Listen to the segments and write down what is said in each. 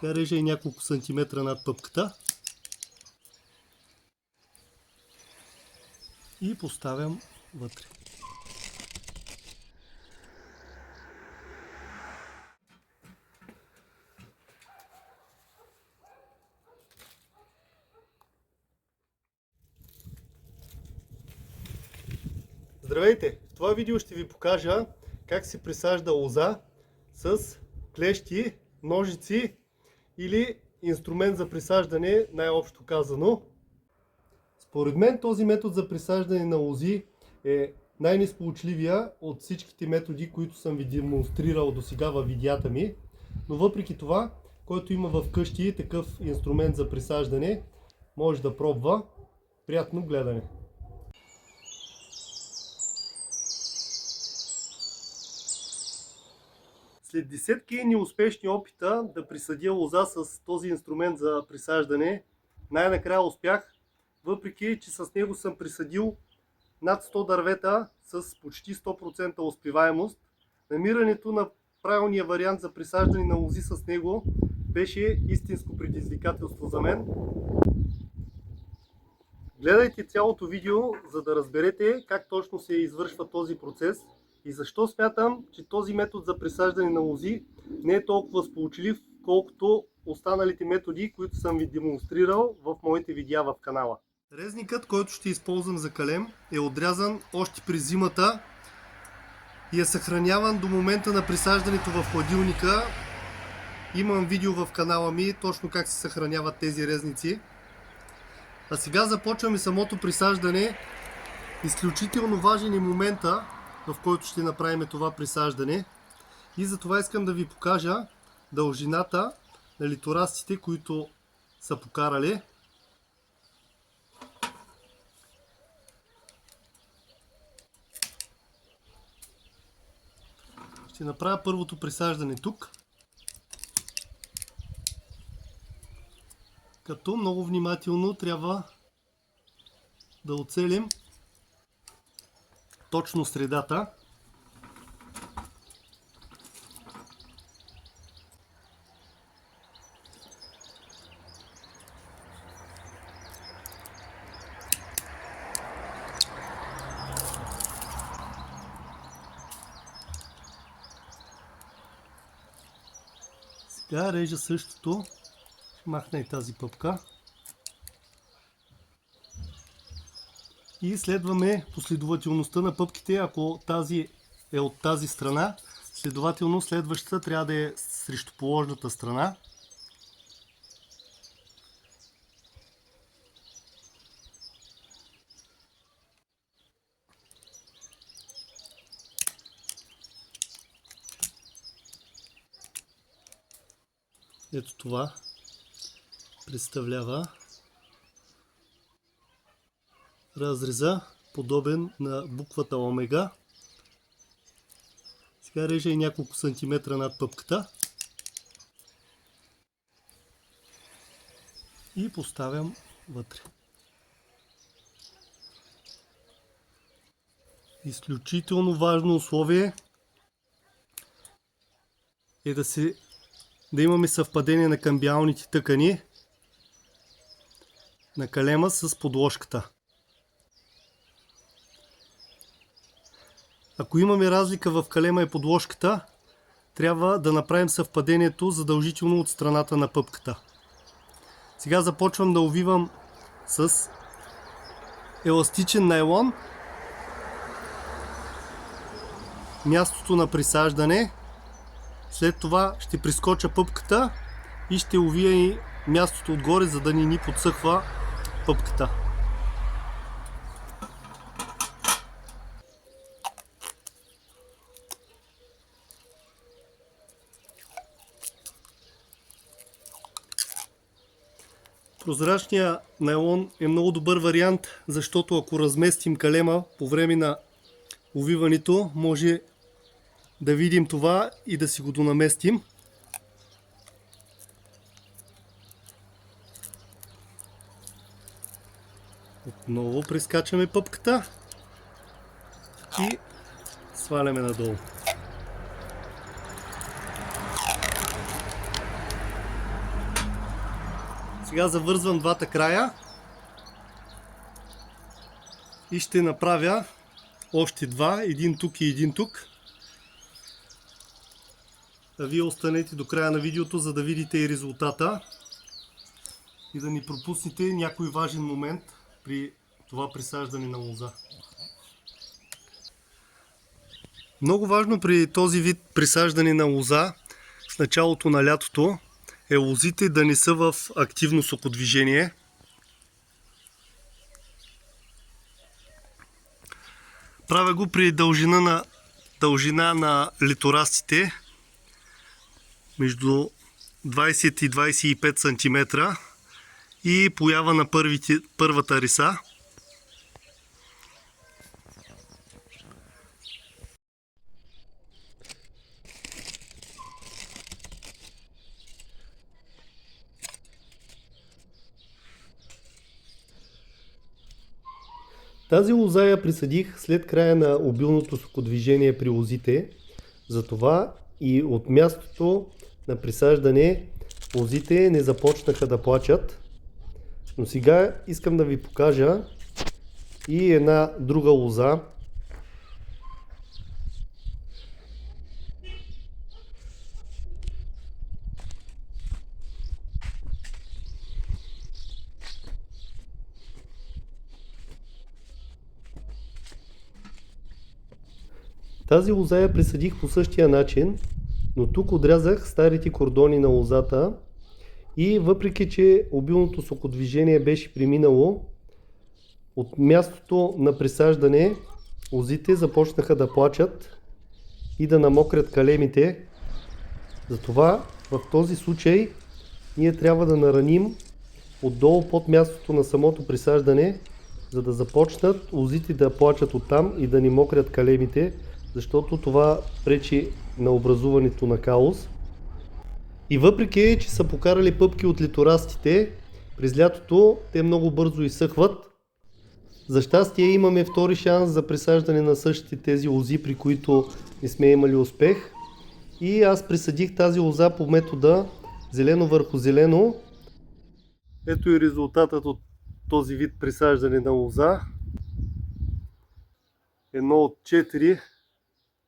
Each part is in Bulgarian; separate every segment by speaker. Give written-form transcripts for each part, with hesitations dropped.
Speaker 1: Сега режа и няколко сантиметра над пъпката. И поставям вътре. Здравейте! В това видео ще ви покажа как се присажда лоза с клещи, ножици или инструмент за присаждане, най-общо казано. Според мен този метод за присаждане на лози е най-несполучливия от всичките методи, които съм ви демонстрирал до сега във видеята ми. Но въпреки това, който има в къщи такъв инструмент за присаждане, може да пробва. Приятно гледане! След десетки неуспешни опита да присадя лоза с този инструмент за присаждане, най-накрая успях, въпреки че с него съм присадил над 100 дървета с почти 100% успеваемост. Намирането на правилния вариант за присаждане на лози с него беше истинско предизвикателство за мен. Гледайте цялото видео, за да разберете как точно се извършва този процес и защо смятам, че този метод за присаждане на лози не е толкова сполучлив, колкото останалите методи, които съм ви демонстрирал в моите видеа в канала. Резникът, който ще използвам за калем, е отрязан още през зимата и е съхраняван до момента на присаждането в хладилника. Имам видео в канала ми точно как се съхраняват тези резници. А сега започваме самото присаждане. Изключително важен е момента, в който ще направим това присаждане. И затова искам да ви покажа дължината на литорастите, които са покарали. Ще направя първото присаждане тук. Като много внимателно трябва да оцелим точно средата. Сега режа същото. Махна и тази пъпка. И следваме последователността на пъпките. Ако тази е от тази страна, следователно следващата трябва да е срещу положната страна. Ето това представлява разреза, подобен на буквата омега. Сега режа и няколко сантиметра над пъпката и поставям вътре. Изключително важно условие е да имаме съвпадение на камбиалните тъкани на калема с подложката. Ако имаме разлика в калема и подложката, трябва да направим съвпадението задължително от страната на пъпката. Сега започвам да увивам с еластичен найлон мястото на присаждане. След това ще прискоча пъпката и ще увия и мястото отгоре, за да ни подсъхва пъпката. Прозрачният найлон е много добър вариант, защото ако разместим калема по време на увиването, може да видим това и да си го донаместим. Отново прескачаме пъпката и сваляме надолу. Сега завързвам двата края и ще направя още два, един тук и един тук. А вие останете до края на видеото, за да видите и резултата и да ни пропуснете някой важен момент при това присаждане на лоза. Много важно при този вид присаждане на лоза в началото на лятото е лозите да не са в активно сокодвижение. Правя го при дължина на литорастите между 20 и 25 см и поява на първата риса. Тази лоза я присадих след края на обилното сокодвижение при лозите. Затова и от мястото на присаждане лозите не започнаха да плачат. Но сега искам да ви покажа и една друга лоза. Тази лоза я присадих по същия начин, но тук отрязах старите кордони на лозата и въпреки че обилното сокодвижение беше преминало, от мястото на присаждане лозите започнаха да плачат и да намокрят калемите. Затова в този случай ние трябва да нараним отдолу под мястото на самото присаждане, за да започнат лозите да плачат оттам и да ни мокрят калемите, защото това пречи на образуването на каос. И въпреки че са покарали пъпки от литорастите, през лятото те много бързо изсъхват. За щастие имаме втори шанс за присаждане на същите тези лози, при които не сме имали успех. И аз присадих тази лоза по метода зелено върху зелено. Ето и резултатът от този вид присаждане на лоза. Едно от 4,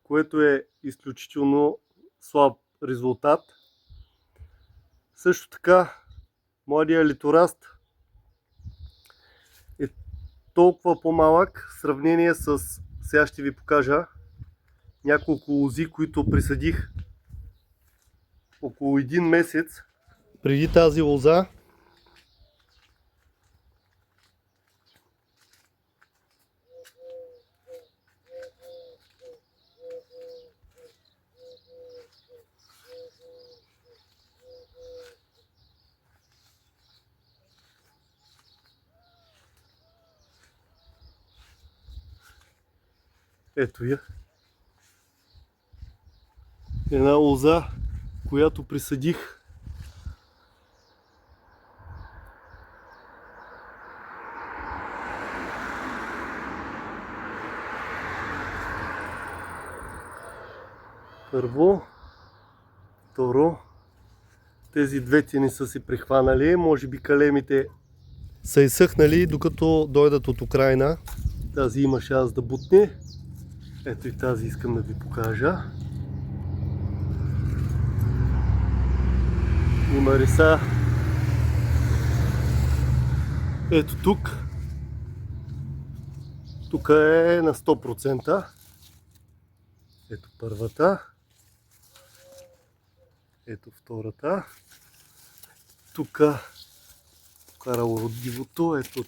Speaker 1: което е изключително слаб резултат. Също така, младия литораст е толкова по-малък в сравнение с, сега ще ви покажа, няколко лози, които присадих около 1 месец преди тази лоза. Ето я. Една лоза, която присадих първо, второ, тези двете не са се прихванали, може би калемите са изсъхнали докато дойдат от Украйна. Тази има шанс да бутне. Ето и тази искам да ви покажа. Има риса. Ето тук. Тук е на 100%. Ето първата. Ето втората. Тук покарало родивото. Ето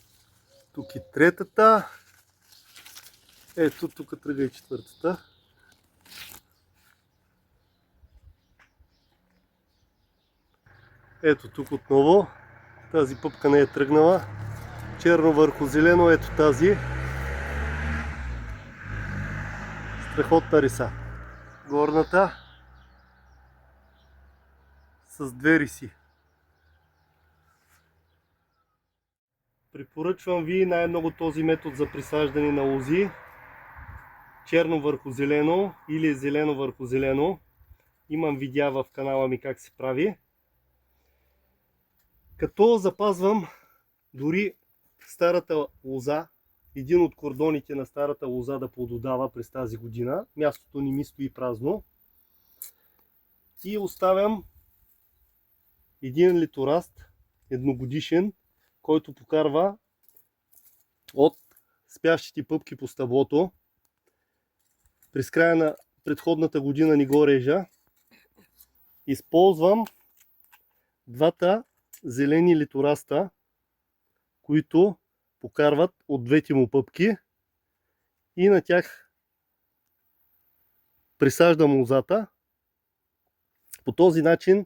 Speaker 1: тук и третата. Ето тук тръга и четвъртата. Ето тук отново. Тази пъпка не е тръгнала. Черно върху зелено. Ето тази. Страхотна риса. Горната с 2 риси. Препоръчвам ви най-много този метод за присаждане на лози. Черно върху зелено или зелено върху зелено. Имам видеа в канала ми как се прави. Като запазвам дори старата лоза, един от кордоните на старата лоза да плододава през тази година. Мястото ни ми стои празно. И оставям един литораст, едногодишен, който покарва от спящите пъпки по стъблото. През края на предходната година ни го режа. Използвам двата зелени литораста, които покарват от двете му пъпки, и на тях присаждам лозата. По този начин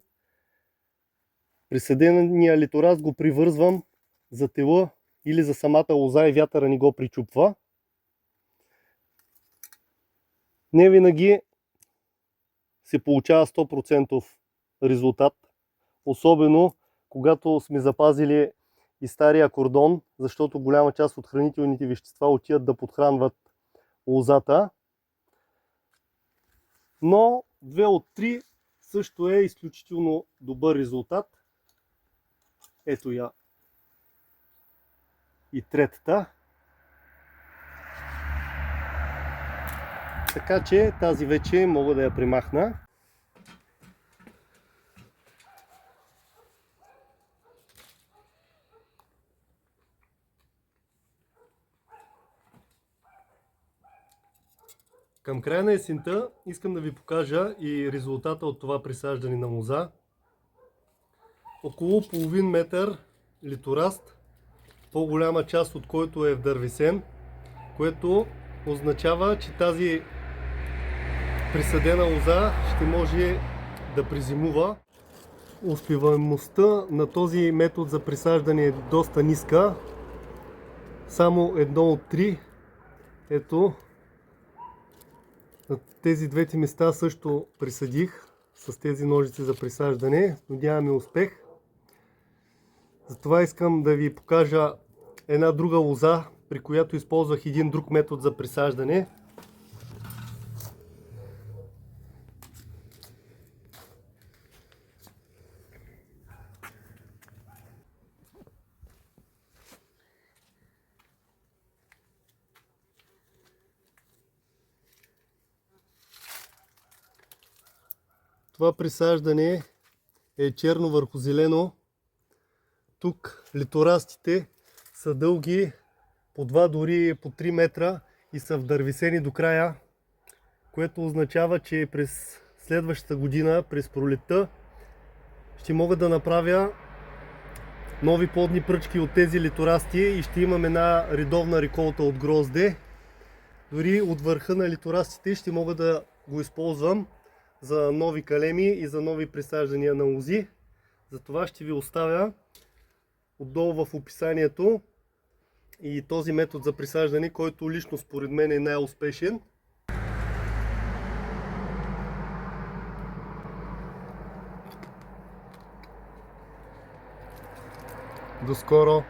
Speaker 1: присъдения литораст го привързвам за тела или за самата лоза и вятъра не го причупва. Не винаги се получава 100% резултат, особено когато сме запазили и стария кордон, защото голяма част от хранителните вещества отиват да подхранват лозата. Но 2 от 3 също е изключително добър резултат. Ето я и третата. Така че тази вече мога да я примахна. Към края на есента искам да ви покажа и резултата от това присаждане на лоза. Около половин метър литораст, по-голяма част от който е в дървесен, което означава, че тази присадена лоза ще може да презимува. Успеваемостта на този метод за присаждане е доста ниска. Само 1 от 3. Ето, на тези двете места също присадих с тези ножици за присаждане. Надяваме успех. Затова искам да ви покажа една друга лоза, при която използвах един друг метод за присаждане. Това присаждане е черно върху зелено. Тук литорастите са дълги по 2, дори по 3 метра и са вдървесени до края, което означава, че през следващата година, през пролетта, ще мога да направя нови плодни пръчки от тези литорасти и ще имам една редовна реколта от грозде. Дори от върха на литорастите ще мога да го използвам за нови калеми и за нови присаждания на лози. Затова ще ви оставя отдолу в описанието и този метод за присаждане, който лично според мен е най-успешен. До скоро!